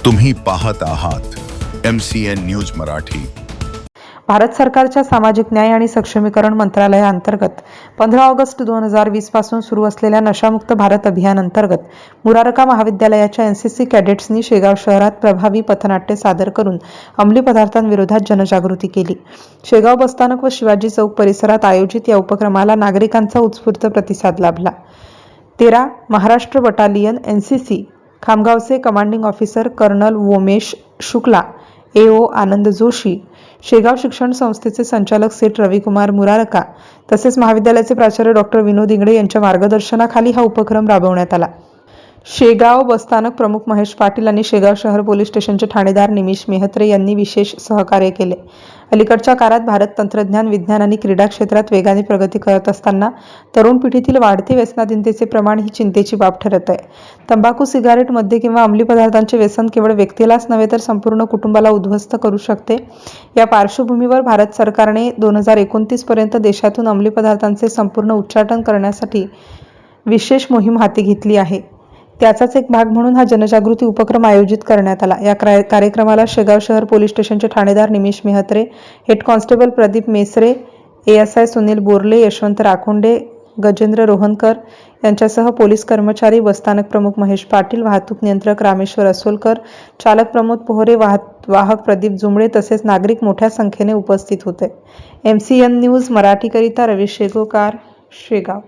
तुम्ही पाहत आहात MCN न्यूज मराठी। भारत सरकारच्या सामाजिक न्याय आणि सक्षमीकरण मंत्रालयाअंतर्गत 15 ऑगस्ट 2020 पासून सुरू असलेल्या नशामुक्त भारत अभियान अंतर्गत मुरारका महाविद्यालयाच्या NCC कॅडेट्सनी शेगाव शहरात प्रभावी पथनाट्य सादर करून अंमली पदार्थांविरोधात जनजागृती केली। शेगाव बसस्थानक व शिवाजी चौक परिसरात आयोजित या उपक्रमाला नागरिकांचा उत्स्फूर्त प्रतिसाद लाभला। 13 महाराष्ट्र बटालियन NCC खामगावचे commanding officer colonel Vomesh Shukla, AO Anand Joshi, Shegaon शिक्षण संस्थेचे संचालक सेठ रविकुमार मुरारका तसेच महाविद्यालयाचे प्राचार्य डॉक्टर विनोद इंगळे यांच्या मार्गदर्शनाखाली हा उपक्रम राबवण्यात आला। शेगाव बसस्थानक प्रमुख महेश पाटील आणि शेगाव शहर पोलीस स्टेशनचे ठाणेदार निमिष मेहत्रे यांनी विशेष सहकार्य केले। अलीकडच्या काळात भारत तंत्रज्ञान, विज्ञान आणि क्रीडा क्षेत्रात वेगाने प्रगती करत असताना तरुण पिढीतील वाढते व्यसनाधीनतेचे प्रमाण ही चिंतेची बाब ठरत आहे। तंबाखू, सिगारेट, मद्य किंवा अंमली पदार्थांचे व्यसन केवळ व्यक्तीलाच नव्हे तर संपूर्ण कुटुंबाला उद्ध्वस्त करू शकते। या पार्श्वभूमीवर भारत सरकारने 2029 पर्यंत देशातून अंमली पदार्थांचे संपूर्ण उच्चाटन करण्यासाठी विशेष मोहीम हाती घेतली आहे। त्याचाच एक भाग म्हणून हा जनजागृती उपक्रम आयोजित करण्यात आला। या कार्यक्रमाला शेगाव शहर पोलीस स्टेशनचे ठाणेदार Nimish Mehatre, head constable Pradeep Mesare, ASI Sunil Borale, Yashwant Rakhonde, Gajendra Rohankar यांच्यासह पोलीस कर्मचारी, बसस्थानक प्रमुख महेश पाटील, वाहतूक नियंत्रक रामेश्वर असोलकर, चालक प्रमोद पोहरे, वाहक प्रदीप जुमळे तसेच नागरिक मोठ्या संख्येने उपस्थित होते। MCN न्यूज मराठीकरिता रवी शेगोकार, शेगाव।